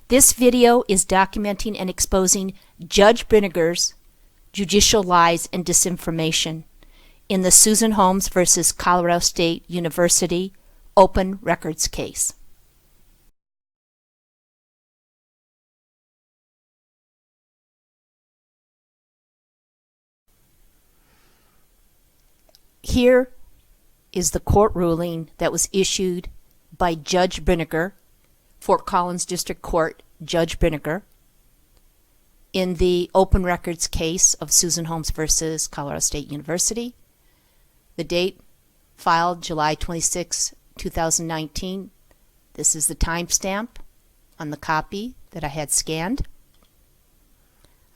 This video is documenting and exposing Judge Brinegar's judicial lies and disinformation in the Susan Holmes versus Colorado State University open records case. Here is the court ruling that was issued by Judge Brinegar, Fort Collins District Court Judge Brinegar, in the open records case of Susan Holmes versus Colorado State University. The date filed July 26, 2019. This is the timestamp on the copy that I had scanned.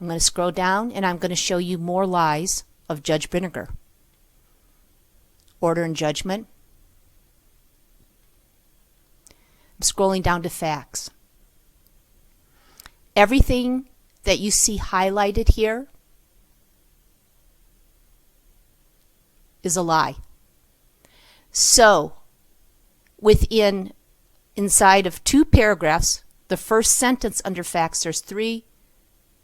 I'm going to scroll down and I'm going to show you more lies of Judge Brinegar. Order and judgment. I'm scrolling down to facts. Everything that you see highlighted here is a lie. So, inside of 2 paragraphs, the first sentence under facts, there's 3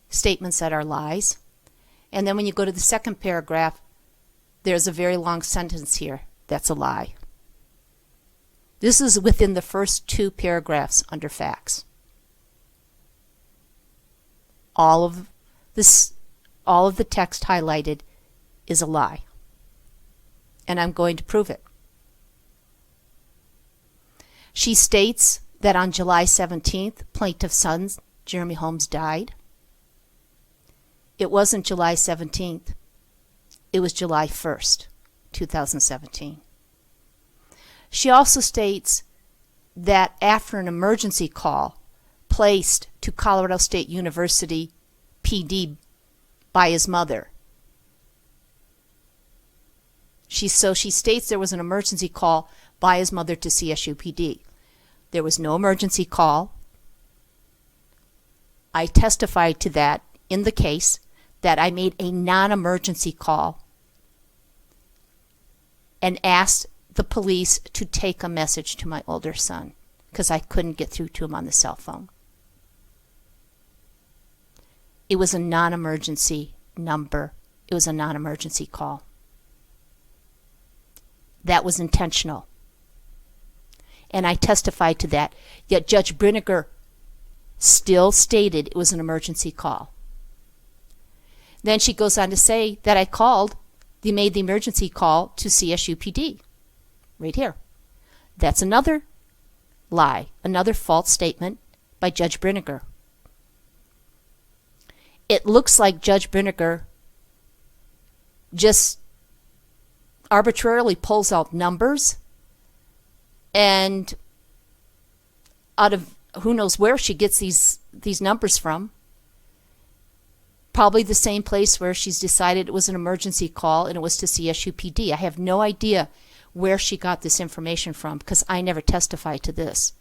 statements that are lies. And then when you go to the second paragraph, there's a very long sentence here that's a lie. This is within the first 2 paragraphs under facts. All of the text highlighted is a lie. And I'm going to prove it. She states that on July 17th, plaintiff's son, Jeremy Holmes, died. It wasn't July 17th. It was July 1st, 2017. She also states that after an emergency call placed to Colorado State University PD by his mother, she states there was an emergency call by his mother to CSUPD. There was no emergency call. I testified to that in the case, that I made a non-emergency call and asked the police to take a message to my older son because I couldn't get through to him on the cell phone. It was a non-emergency number. It was a non-emergency call. That was intentional. And I testified to that. Yet Judge Brinegar still stated it was an emergency call. Then she goes on to say that they made the emergency call to CSUPD. Right here. That's another lie, another false statement by Judge Brinegar. It looks like Judge Brinegar just arbitrarily pulls out numbers, and out of who knows where she gets these numbers from. Probably the same place where she's decided it was an emergency call and it was to CSUPD. I have no idea where she got this information from because I never testified to this.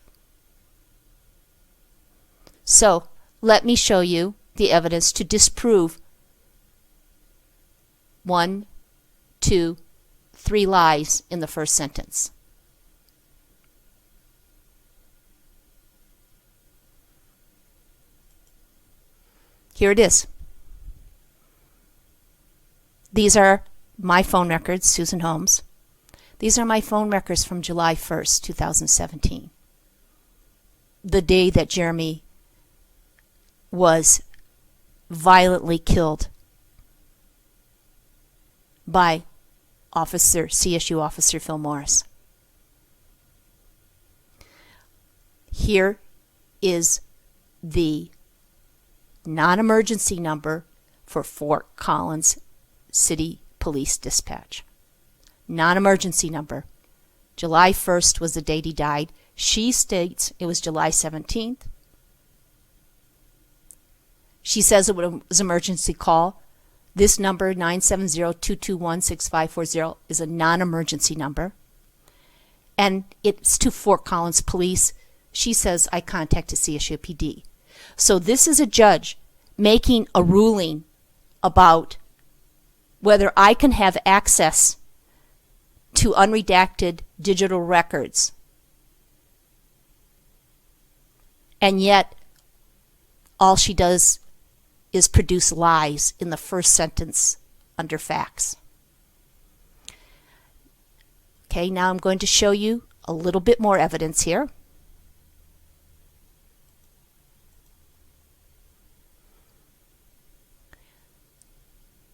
So let me show you the evidence to disprove 1, 2, 3 lies in the first sentence. Here it is. These are my phone records, Susan Holmes. These are my phone records from July 1st, 2017. The day that Jeremy was violently killed by CSU officer Phil Morris. Here is the non-emergency number for Fort Collins City Police Dispatch. Non-emergency number. July 1st was the date he died. She states it was July 17th. She says it was an emergency call. This number, 970-221-6540, is a non-emergency number. And it's to Fort Collins Police. She says, I contacted CSUPD. So this is a judge making a ruling about whether I can have access to unredacted digital records. And yet all she does is produce lies in the first sentence under facts. Okay, now I'm going to show you a little bit more evidence here.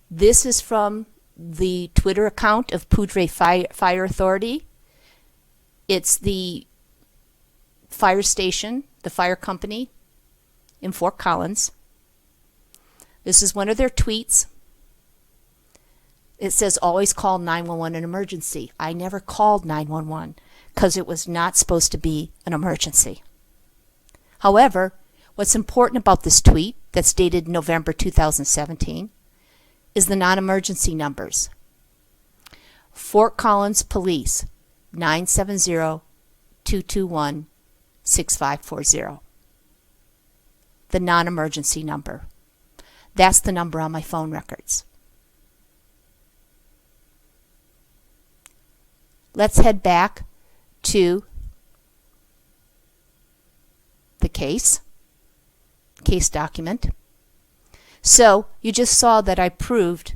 This is from the Twitter account of Poudre Fire Authority. It's the fire station, the fire company in Fort Collins. This is one of their tweets. It says, always call 911 an emergency. I never called 911 because it was not supposed to be an emergency. However, what's important about this tweet that's dated November 2017 is the non-emergency numbers. Fort Collins Police, 970-221-6540. The non-emergency number. That's the number on my phone records. Let's head back to the case document. So you just saw that I proved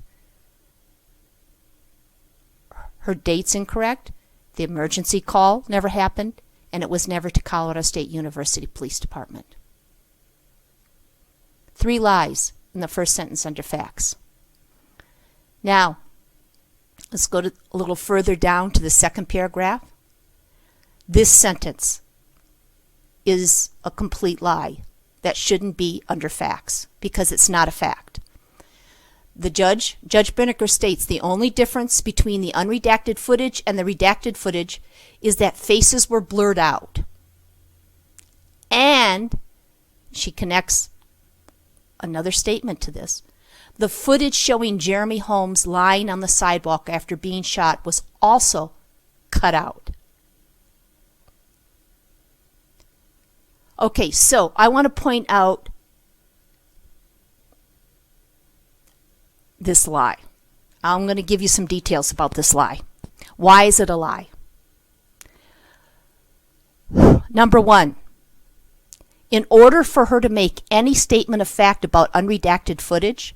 her date's incorrect, the emergency call never happened, and it was never to Colorado State University Police Department. 3 lies in the first sentence under facts. Now, let's go a little further down to the second paragraph. This sentence is a complete lie that shouldn't be under facts because it's not a fact. The Judge Brinegar states the only difference between the unredacted footage and the redacted footage is that faces were blurred out. And she connects another statement to this. The footage showing Jeremy Holmes lying on the sidewalk after being shot was also cut out. Okay, so I want to point out this lie. I'm going to give you some details about this lie. Why is it a lie? Number 1, in order for her to make any statement of fact about unredacted footage,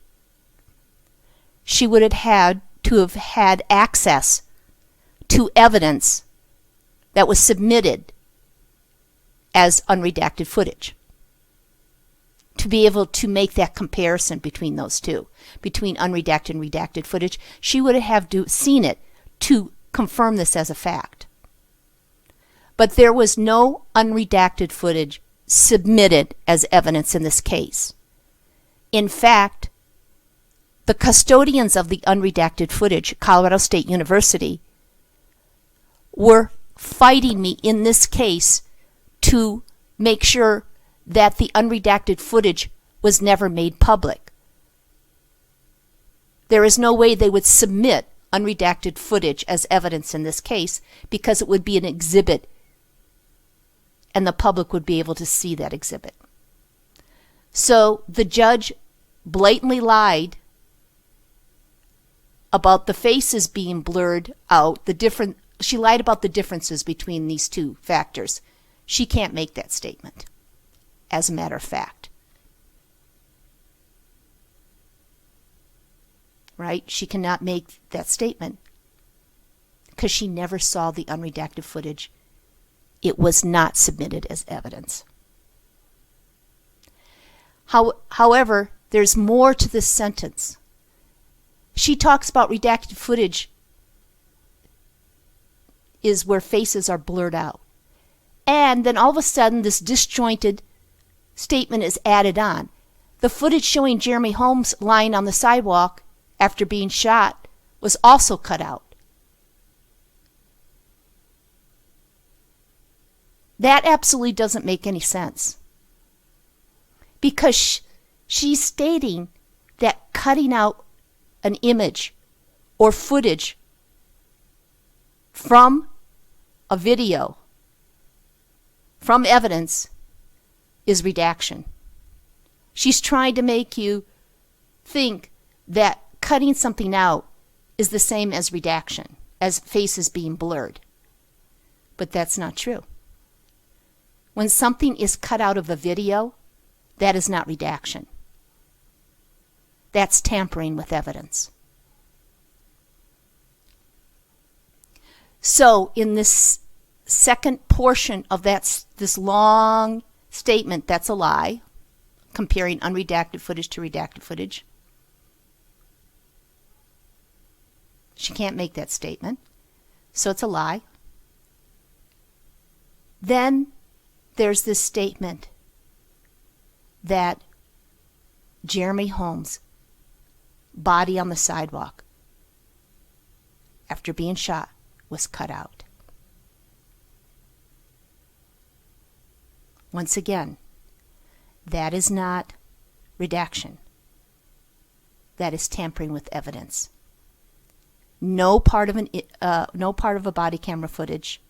she would have had to have had access to evidence that was submitted as unredacted footage to be able to make that comparison between those two, between unredacted and redacted footage. She would have seen it to confirm this as a fact. But there was no unredacted footage submitted as evidence in this case. In fact, the custodians of the unredacted footage, Colorado State University, were fighting me in this case to make sure that the unredacted footage was never made public. There is no way they would submit unredacted footage as evidence in this case because it would be an exhibit and the public would be able to see that exhibit. So the judge blatantly lied about the faces being blurred out. She lied about the differences between these two factors. She can't make that statement, as a matter of fact. Right? She cannot make that statement because she never saw the unredacted footage. It was not submitted as evidence. However, there's more to this sentence. She talks about redacted footage is where faces are blurred out. And then all of a sudden this disjointed statement is added on. The footage showing Jeremy Holmes lying on the sidewalk after being shot was also cut out. That absolutely doesn't make any sense. Because she's stating that cutting out an image or footage from a video, from evidence, is redaction. She's trying to make you think that cutting something out is the same as redaction, as faces being blurred. But that's not true. When something is cut out of a video, That is not redaction. That's tampering with evidence. So in this second portion of this long statement, that's a lie, comparing unredacted footage to redacted footage. She can't make that statement, so it's a lie. Then there's this statement that Jeremy Holmes' body on the sidewalk after being shot was cut out. Once again, that is not redaction. That is tampering with evidence. No part of a body camera footage,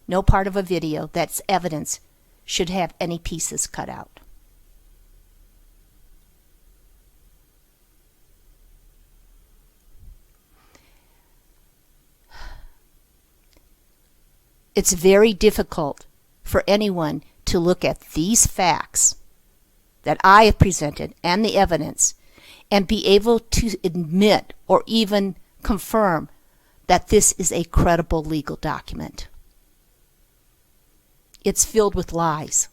no part of a video that's evidence should have any pieces cut out. It's very difficult for anyone to look at these facts that I have presented and the evidence and be able to admit or even confirm that this is a credible legal document. It's filled with lies.